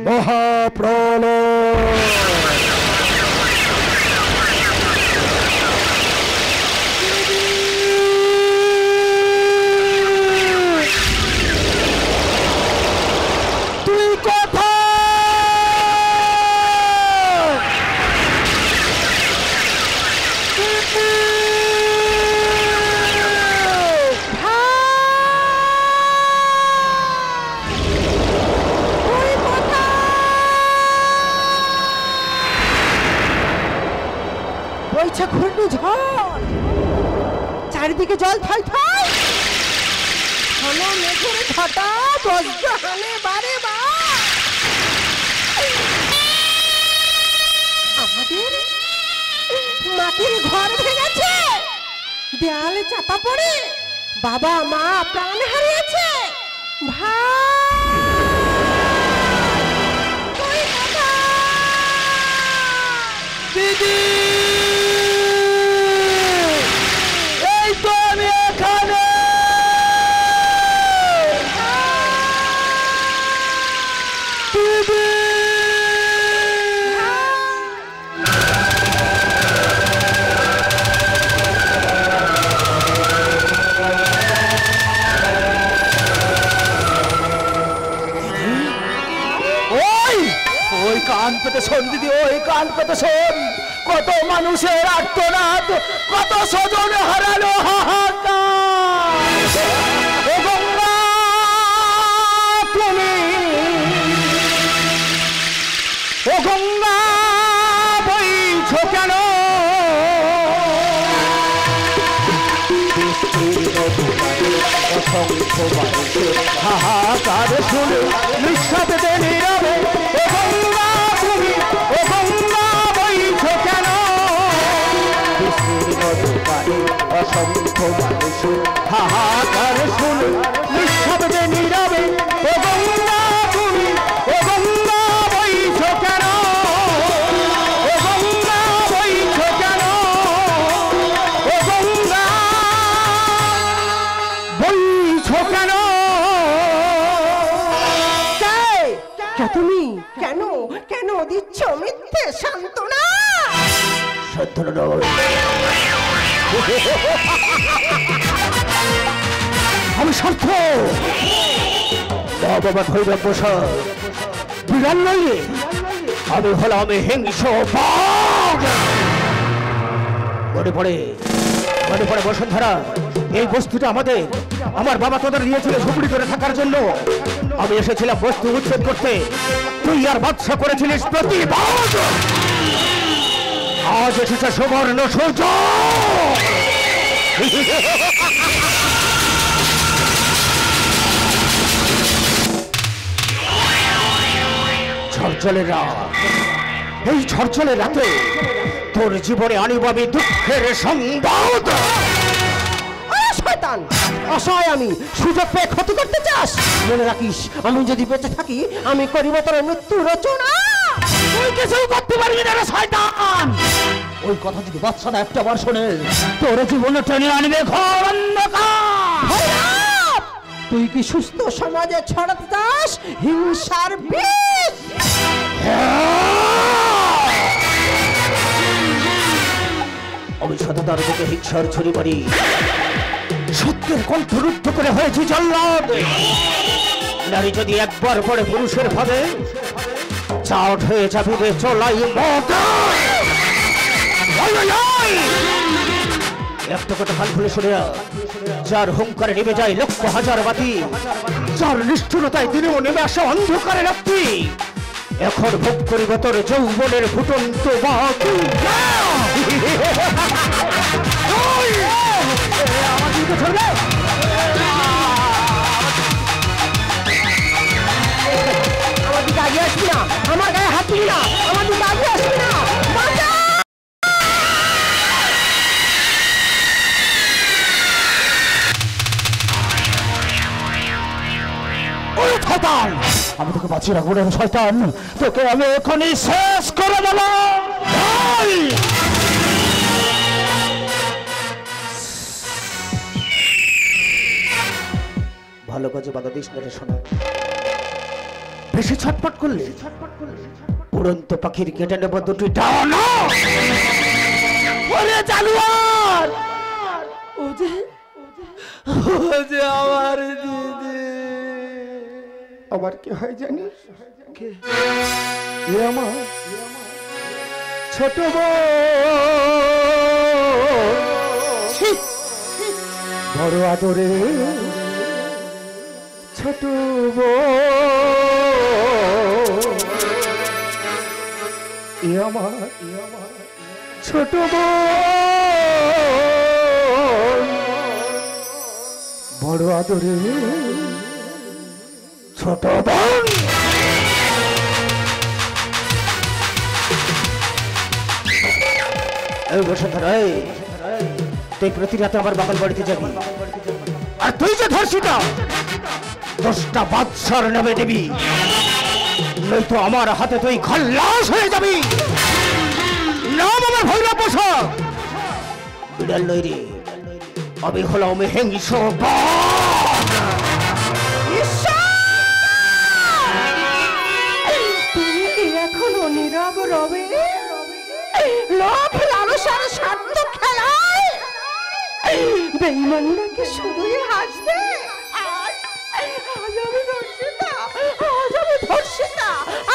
মহাপ্রলয়। চারিদিকে জল থাই থাই, ঘন মেঘের ঘটা বজ্রহানে বারে বার। আমাদের মাটির ঘর ভেঙেছে, দেয়ালে চাপা পড়ে বাবা মা প্রাণ হারিয়েছে। ভাই দিদি, এই তো আমি এখানে। দিদি, ওই কান পেতে শোন দিদি, ওই কান পেতে শোন। কত মানুষের আর্তনাদ, কত স্বজন হারালো হাহাকার। ও গঙ্গা তুমি, ও গঙ্গা বইছো কেন? অসংখ্য মানুষের হাহাকার শুনে নিঃশব্দে নীরবে। ও গঙ্গা তুমি, ও গঙ্গা বইছো কেন? অসংখ্য মানুষের হাহাকার শুনে নিঃশব্দে নীরবে। ও গঙ্গা তুমি, ও গঙ্গা বইছো কেন? ও গঙ্গা বইছো কেন? ও গঙ্গা বইছো কেন? তুমি কেন কেন দিচ্ছ মিথ্যে সান্ত্বনা? আমি স্বার্থ বাবা ভৈরব বসা বিড়াল নই, আমি হলাম হিংস বাঘ। মনে পড়ে বসুন্ধরা, এই বস্তুটা আমাদের, আমার বাবা তোদের নিয়েছিল ঝুপড়ি করে থাকার জন্য। আমি এসেছিলাম বস্তু উচ্ছেদ করতে, তুই আর বাদশা করেছিলিস প্রতিবাদ। আজ এসেছে সুবর্ণ সুযোগ। ঝড়জলের রাত, এই ঝড়জলের রাতে তোর জীবনে আনিব আমি দুঃখের সংবাদ। শয়তান, অসহায় আমি, সুযোগ পেয়ে ক্ষতি করতে চাস? মনে রাখিস, আমি যদি বেঁচে থাকি আমি করিব তোর মৃত্যু রচনা। তুই কিছু করতে পারবি না রে শয়তান। ওই কথা যদি বাদশাহ একটা বার শোনে, তোর জীবনে টেনে আনবে ঘোর অন্ধকার। তুই কি সুস্থ সমাজে ছড়াতে চাস হিংসার বিষ? আমি সততার বুকে হিংসার ছড়ি মারি, সত্যের কণ্ঠরুদ্ধ করে হয়েছি জল্লাদ। নারী যদি একবার পরে পুরুষের ভাবে, চাট হয়ে যাবে চলাই মত। একটা কথা কান খুলে শুনে, যার হুঙ্কারে নেমে যায় লক্ষ হাজার বাতি, যার নিষ্ঠুরতায় দিনেও নেমে আসে অন্ধকারে রাত্রি, এখন ভোগ করিব তোর যৌবনের ফুটন্ত বাতি। আমার দিকে চলবে, আমার দিকে আগে আসবি না, আমার গায়ে হাত দিবি না, আমার দিকে আগে আসবি না। আমি তোকে বাঁচিয়ে রাখবো না শয়তান, তোকে আমি এখনই শেষ করে দেব। ভালো কাজে বাধা দিস না রে শোনা। বেশি ছটপট করলে উড়ন্ত পাখির কেটে নেব দুটি ডানা। ওরে জানোয়ার, ও যে আমার দিদি। আমার কি হয় জানিস? এ আমার ছোট বড় আদরে ছোট এ আমার ছোট বড় আদরে ছোট বোন। এই বসুন্ধরা, তুই প্রতি রাতে আমার বাগান বাড়িতে যাবি, আর তুই যে ধর্ষিতা 10টা বাদশার নামে দেবী, নয়তো আমার হাতে তুই খাল্লাস হয়ে যাবি। নাম আমার ভৈরব পোষক বিড়াল নই রে, আমি হলাম হিংস্র বাঘ। তুমি কি এখনো নীরব রবে? লোভ লালসার স্বার্থ খেলায় বেঈমানটাকে শুধুই হাসবে। আজ আমি ধর্ষিতা, আজ আমি ধর্ষিতা,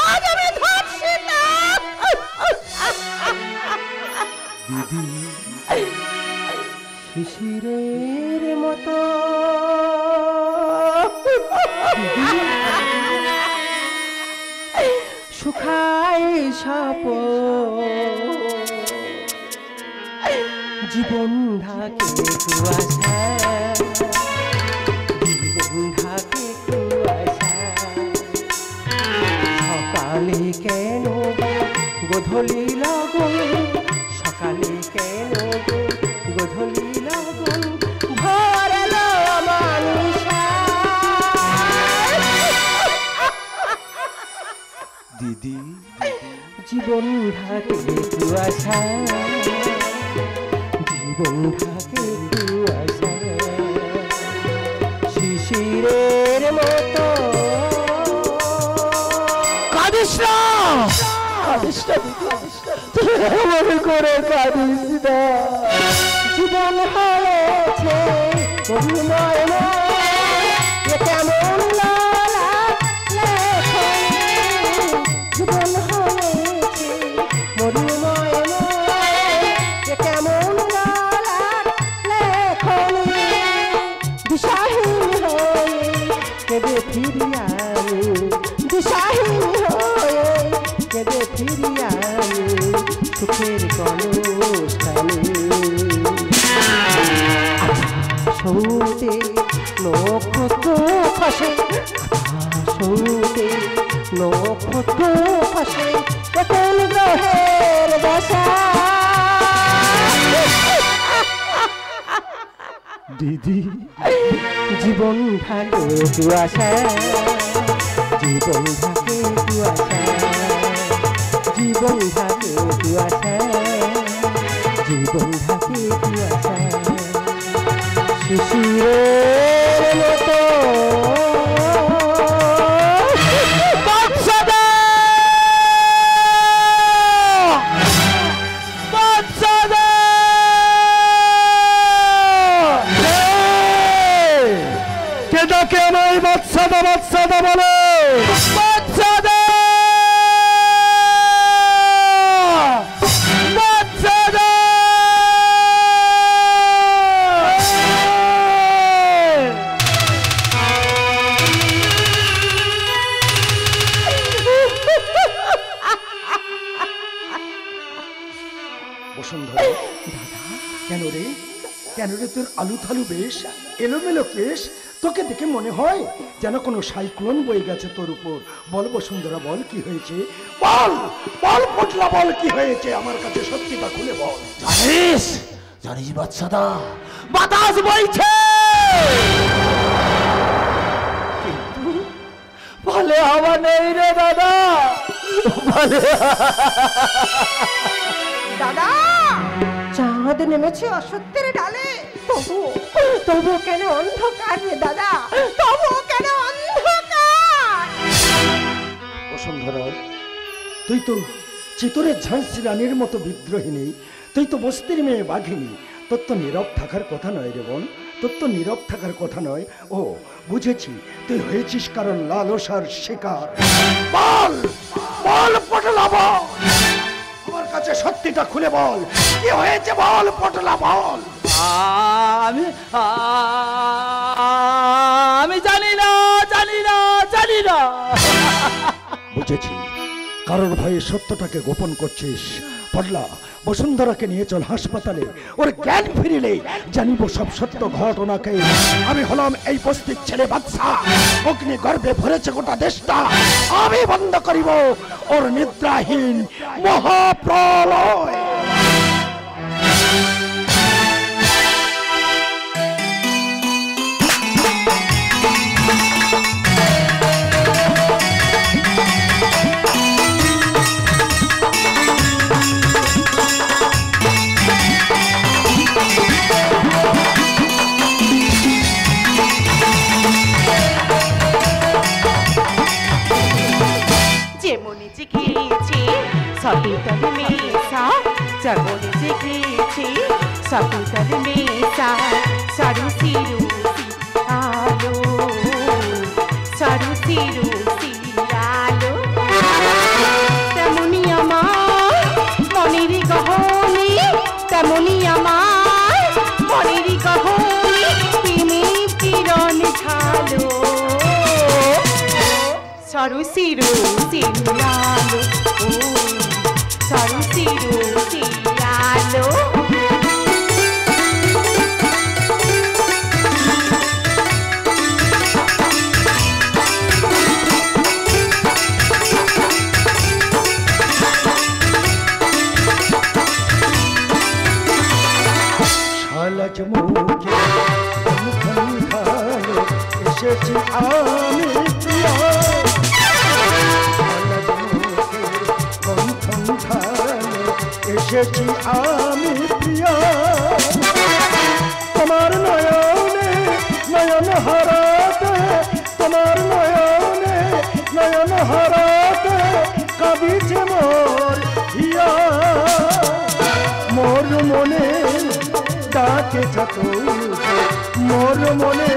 আজ আমি ধর্ষিতা। দিদি শিশিরের মতো শুকায় সাপ, জীবন ঢাকে কুয়াশা, জীবন ঢাকে কুয়াশা। সকালে কেন গোধূলি লগন, সকালে কেন গোধূলি লগন, ভোর এলো মানুষা। দিদি জীবন ঢাকে কুয়াশা, জীবন ঢাকে কুয়াশা। শিশিরের মতো কাঁদিস না, কাঁদিস না দিদি, এমন করে কাঁদিস না। জীবন হয়েছে অভিনয় নয়, এ কেমন লালা লেখনী। জীবন হয়েছে মরুময় নয়, এ কেমন লালা লেখনী। দিশাহীন হয়ে কেঁদে ফিরি আমি, দিশাহীন হয়ে কেঁদে ফিরি আমি সুখের কলস্থানে। আকাশে নক্ষত্র খসে, আকাশে নক্ষত্র খসে, কোন গ্রহের দশা। দিদি জীবন ঢাকে কুয়াশা, জীবন ঢাকে কুয়াশা, জীবন ঢাকে কুয়াশা, জীবন ঢাকে কুয়াশা। শিশিরের মতো কেদাকে আমায় বাচ্চাদা বাচ্চাদা বলে, বাচ্চাদা বাচ্চাদা। বসুন্ধরা, কেন রে, কেন রে তোর আলু থালু বেশ, এলোমেলো কেশ, তোকে দেখে মনে হয় যেন কোনো সাইক্লোন বয়ে গেছে তোর উপর। বল বসুন্ধরা, বল কি হয়েছে, বল বল পটলা, বল কি হয়েছে, আমার কাছে সত্যিটা খুলে বল। জানিস জানিস বাচ্চাদা, বাতাস বইছে, কিন্তু ভালে হাওয়া নেই রে দাদা, ভালে। দাদা, চাঁদ নেমেছে অসত্যের ডালে, তবু তবু কেন অন্ধকার রে দাদা, তবু কেন অন্ধকার? বসুন্ধরা, তুই তো চিতরের ঝাঁসি রানীর মতো বিদ্রোহিনী, তুই তো বস্তির মেয়ে বাঘিনী। তোর তো নীরব থাকার কথা নয় রে বোন, তোর তো নীরব থাকার কথা নয়। ও বুঝেছি, তুই হয়েছিস কারণ লালসার শিকার। বল বল পটলা, বল আমার কাছে সত্যিটা খুলে বল, কি হয়েছে বল পটলা, বল। আমি আমি জানি না, জানি না, জানি না। বুঝেছি, কারোর ভয়ে সত্যটাকে গোপন করছিস। পটলা, বসুন্ধরাকে নিয়ে চল হাসপাতালে, ওর জ্ঞান ফিরিলে জানিব সব সত্য ঘটনাকে। আমি হলাম এই বস্তির ছেলে বাদশা, অগ্নি গর্ভে ভরেছে গোটা দেশটা। আমি বন্ধ করিব ওর নিদ্রাহীন মহাপ্রলয়। सतुतर मेसा जगोने जगेचे सतुतर मेसा सारू सिरू आलो सारू सिरू आलो तेमनी आमार मनेर गहने तेमनी आमार मनेर गहने प्रेमेर किरण छालो सारू सिरू आलो सारू सिरू आलो শালাজ মুখে মুখন খালে এসেছি আমি প্রিয়া। শালাজ মুখে মুখন খালে এসেছি আমি প্রিয়া। তোমার নয়নে নয়ন হারাতে, তোমার নয়নে নয়ন হারাতে কাঁদিছে মোর হিয়া। মোর মনে ডাকে ছাতুকে, মোর মনে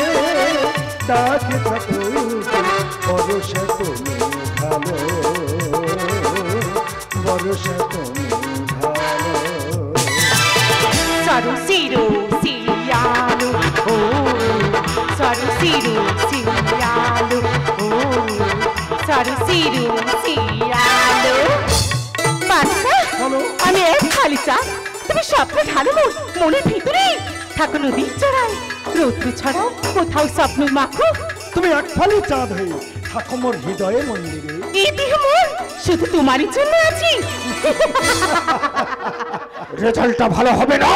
ডাকে ছাতুকে, বরষা তুমি ভালো, বরষা তুমি ভালো। सारू सिरू आलो ओ सारू सिरू आलो ओ सारू सिरू आलो বাচ্চা আমি এক খালি চা তুমি স্বপ্ন ঢালো মনের ভিতরে থাকো নদীর চড়াই রৌদ্র ছড়াও কোথাও স্বপ্ন মাখো। তুমি এক ফালি চাঁদ হয়ে থাকো মোর হৃদয়ে মন্দিরে। এই দেহ মোর শুধু তোমারই জন্য আছি। রেজাল্টটা ভালো হবে না।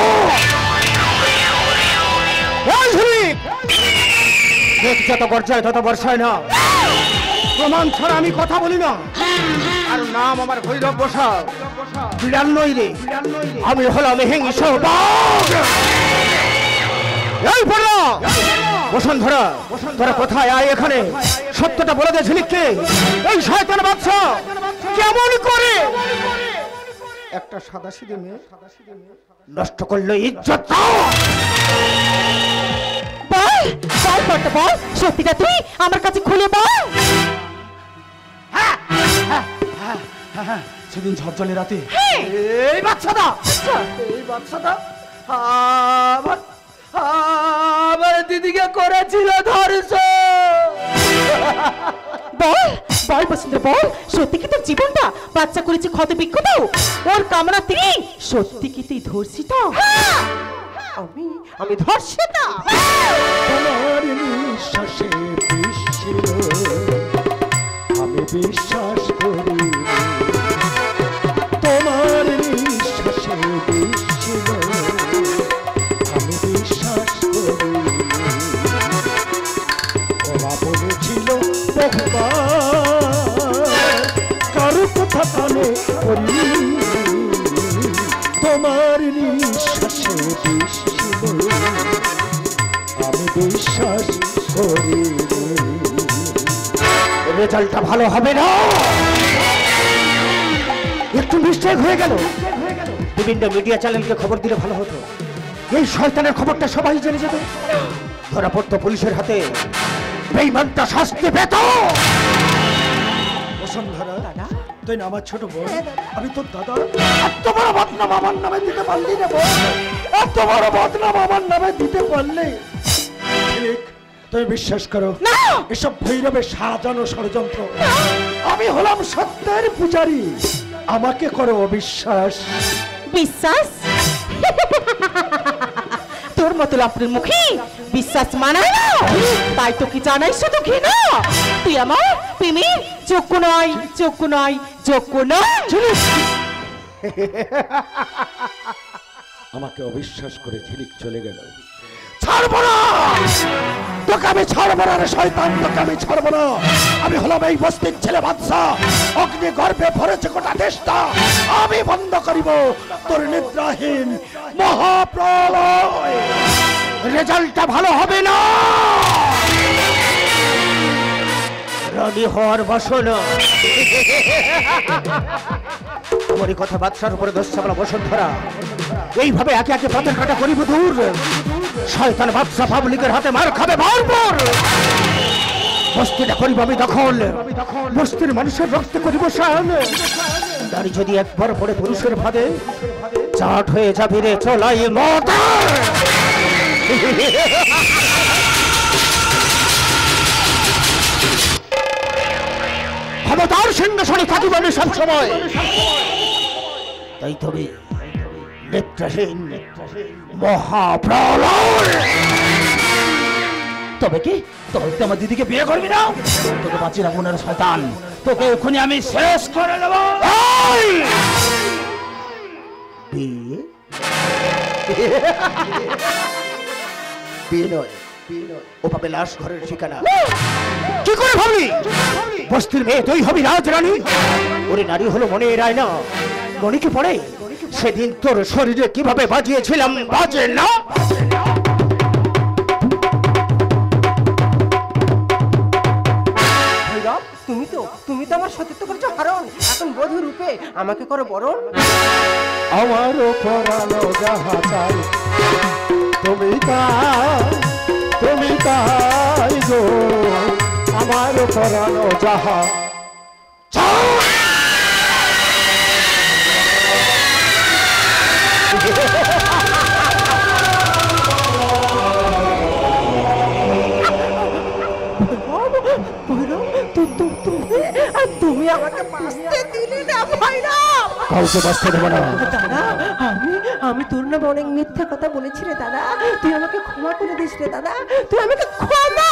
যত বর্ষায় তত বর্ষায় না, প্রমাণ ছাড়া আমি কথা বলি না। আর নাম আমার ভৈরব বসা, বিড়াল নই রে, আমি হলাম হিংস্র বাঘ। এই পড়া বসুন্ধরা, তোরা কোথায়? আয় এখানে, সত্যটা বলে দে ঝিলিককে। এই শয়তান বাদশা কেমন করে একটা সাদাসিধে মেয়ে নষ্ট করলো ইজ্জত। বল বল করতে বল, সত্যিটা তুই আমার কাছে খুলে বল। সেদিন ঝড়জলে রাতে এই বাচ্চাটা, এই বাচ্চাটা আমার দিদিকে করেছিল ধর্ষণ। বল বল বসুন্ধরা বল, সত্যি কি তোর জীবনটা বাচ্চা করেছে ক্ষত বিক্ষত? ওর কামনা তিনি সত্যি কি তুই ধর্ষিতা? আমি আমি ধর্ষিতা। তোমার নিঃশ্বাসে বিষ ছিল, আমি বিশ্বাস করি। তোমার নিঃশ্বাসে বিষ ছিল, আমি বিশ্বাস করি। ওরা বলেছিল বহুবার কারো কথা কানে করি। তোমার নিঃশ্বাসে বিষ ছিল, আমি বিশ্বাস করি। রেজাল্টটা ভালো হবে না। একটু মিস্টেক হয়ে গেল। বিভিন্ন মিডিয়া চ্যানেলকে খবর দিলে ভালো হতো, এই শয়তানের খবরটা সবাই জেনে যেত, ধরা পড়তো পুলিশের হাতে, বেঈমানটা শাস্তি পেত। বসুন্ধরা, তুই না আমার ছোট বোন, আমি তোর দাদা। এত বড় বদনাম আমার নামে দিতে পারলি রে বোন, এত বড় বদনাম আমার নামে দিতে পারলি। ঠিক, তুমি বিশ্বাস করো এসব ভৈরবের সাজানো ষড়যন্ত্র। আমি হলাম সত্যের পূজারী, আমাকে করো অবিশ্বাস। বিশ্বাস? তোর মতো লাফড়ের মুখে বিশ্বাস মানায় না, তাই তো কি জানাই শুধু ঘৃণা। তুই আমার প্রেমে যোগ্য নয়, যোগ্য নয়, যোগ্য নয়। আমাকে অবিশ্বাস করে ঝিলিক চলে গেল। ছাড়বো না তোকে, আমি ছাড়বো না রে শয়তান, তোকে আমি ছাড়বো না। আমি হলাম এই বস্তির ছেলে বাদশা, অগ্নি গর্ভে ভরেছে গোটা দেশটা। আমি বন্ধ করিব তোর নিদ্রাহীন মহাপ্রলয়। রেজাল্টটা ভালো হবে না। রানী হওয়ার বাসনা, তোমারই কথা বাদশার উপরে দোষ চাপলা বসুন্ধরা। এইভাবে একে একে পথের কাটা করিব দূর। শয়তান বাদশা পাবলিকের হাতে মার খাবে ভরপুর। বস্তিটা করিব আমি দখল, বস্তির মানুষের রক্তে করিব শান। নারী যদি একবার পরে পুরুষের ফাঁদে, চাট হয়ে যাবি রে চলাই মত। ক্ষমতার সিংহাসনে থাকিব আমি সবসময়। তাই তবে নেত্রহীন মহাপ্রলয়। তবে কি, তবে তুই আমার দিদিকে বিয়ে করবি না? তোকে বাঁচিয়ে রাখবো না রে শয়তান, তোকে এক্ষুনি আমি শেষ করে নেব। বিয়ে? বিয়ে নয়, ও পাবে লাশ ঘরের ঠিকানা। কি করে ভাবলি বস্তির মেয়ে তুই হবি রাজরানী? ওরে নারী হলো মনের আয়না, মনে কি পড়ে সেদিন তোর শরীরে কিভাবে বাজিয়েছিলাম? বাজে না? তুমি তো আমার সতীত্ব করেছো হরণ, এখন বধূ রূপে আমাকে করো বরণ। আমার পরানো যাহা চাই তুমি তাই গো, আমার পরানো যাহা তুমি আমাকে বাঁচতে দিলে না ভৈরব। কাউকে বাঁচতে দেবো না। দাদা, আমি তোর নামে অনেক মিথ্যা কথা বলেছি রে দাদা, তুই আমাকে ক্ষমা করে দিস রে দাদা, তুই আমাকে ক্ষমা।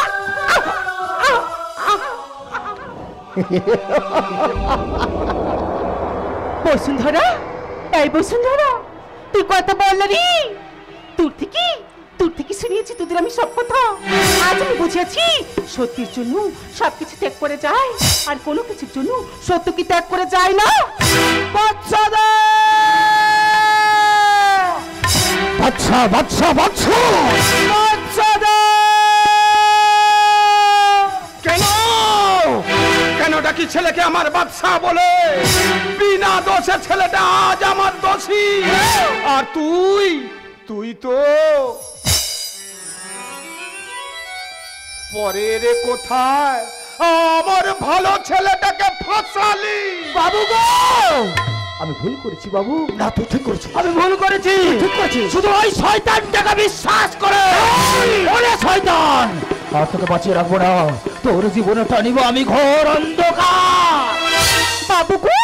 বসুন্ধরা, এই বসুন্ধরা, তুই কথা বললি? তোর থেকে শুনিয়েছি তোদের আমি সব কথা। আজ আমি বুঝেছি সত্যির জন্য সবকিছু ত্যাগ করে যায়, আর কোনো কিছুর জন্য সত্য কি ত্যাগ করে যায় না? বাচ্চা বাচ্চা বাচ্চা বাচ্চা কেন ডাকি ছেলেকে আমার বাদশা বলে? বিনা দোষে ছেলেটা আজ আমার দোষী, আর তুই তো পরের কোথায় আমার ভালো ছেলেটাকে ফাঁসালি। বাবু গো, আমি ভুল করেছি বাবু। না, তুই ঠিক করেছিস। আমি ভুল করেছি, ঠিক করেছিস। শুধু ওই শয়তানটাকে বিশ্বাস করে। ওরে শয়তান, আর তোকে বাঁচিয়ে রাখবো না, তোর জীবনটা নিব আমি ঘোর অন্ধকার। বাবু গো,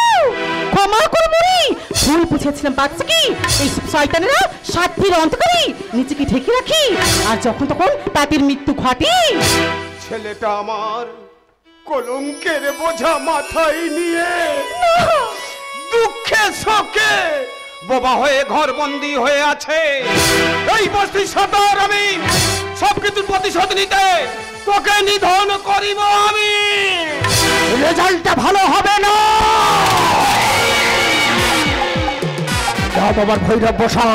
ক্ষমা করো মরি, ভুল বুঝেছিলাম। বাচ্চা কি এই শয়তানেরা স্বার্থের অন্তকারী, নিজেকে ঢেকে রাখি, আর যখন তখন তাদের মৃত্যু ঘটে। ছেলেটা আমার কলঙ্কের বোঝা মাথায় নিয়ে দুঃখে শোকে বোবা হয়ে ঘরবন্দি হয়ে আছে। এই বস্তি সদর আমি সবকিছুর প্রতিশোধ নিতে তোকে নিধন করিব আমি। রেজাল্টটা ভালো হবে না। বাবার ভৈরব বসা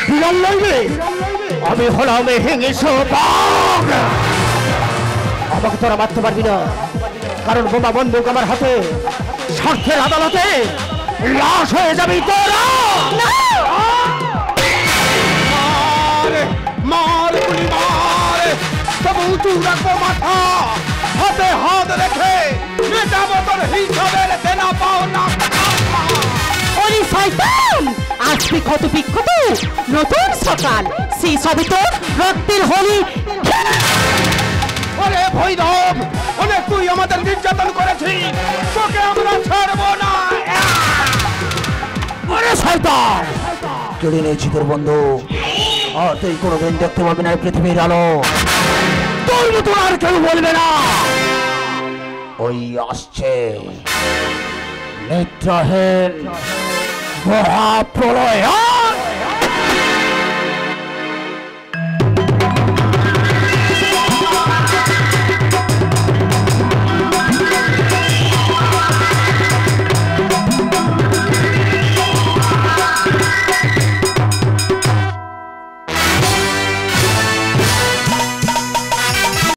বিড়াল লইবে, আমি হলাম হিংস্র বাঘ। আমাকে তোরা মারতে পারবি না, কারণ বোমা বন্দুক আমার হাতে, স্বার্থের আদালতে লাশ হয়ে যাবি তোরা। মার মার গুলি মার, তবু উঁচু রাখবো মাথা, হাতে হাত রেখে মেটাবো তোর হিসাবের দেনা পাওনা। ওরে শয়তান, আজকে ক্ষত বিক্ষত নতুন সকাল, সেই সবে তো রক্তের হোলি। ওরে ভৈরব, অনেক তুই আমাদের নির্যাতন করেছিস, তোকে আমরা ছাড়বো না। ওরে শয়তান, কেড়ে নিয়েছি তোর বন্ধু, আর তুই কোনোদিন দেখতে পাবি না এই পৃথিবীর আলো। তোর মতো আর কেউ বলবে না। ওই আসছে নিদ্রাহের মহাপ্রলয়।